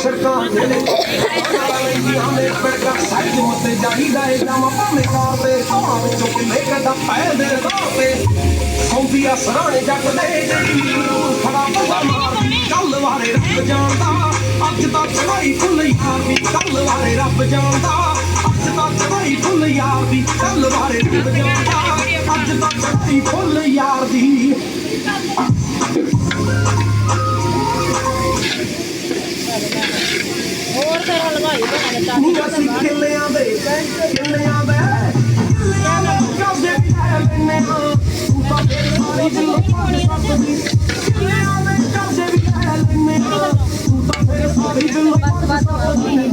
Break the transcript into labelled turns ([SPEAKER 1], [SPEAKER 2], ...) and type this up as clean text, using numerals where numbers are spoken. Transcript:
[SPEAKER 1] सड़कां मेले हमें पड़का साइड मते जाईदा है जामा भावे कार दे भावां विचों किले कदा पै दे राह ते सौंदिया सराणे जग दे जेड़ी खड़ा बल्ला मारदी कल वारे रब जानदा अज दा चढ़ाई फुल यार दी कल वारे रब जानदा अज दा चढ़ाई फुल यार दी कल वारे रब जानदा अज दा चढ़ाई फुल यार दी
[SPEAKER 2] ਹੋਰ ਫਿਰ ਹਲਵਾਈ ਬਣਾਣੇ ਤਾਂ
[SPEAKER 1] ਨੀ ਅਸੀਂ ਕਿੱਲਿਆਂ ਦੇ ਕਾਜੇ ਵੀ ਲੈ ਲੈਨੇ ਹਾਂ ਤੂੰ ਤਾਂ ਤੇਰੇ ਸਾਰੀ ਜ਼ਿੰਦਗੀ ਸੱਤਦੀ ਕਿੱਲਿਆਂ ਦੇ ਕਾਜੇ ਵੀ ਲੈ ਲੈਨੇ ਹਾਂ ਤੂੰ ਤਾਂ ਤੇਰੇ ਸਾਰੀ ਜ਼ਿੰਦਗੀ ਸੱਤਦੀ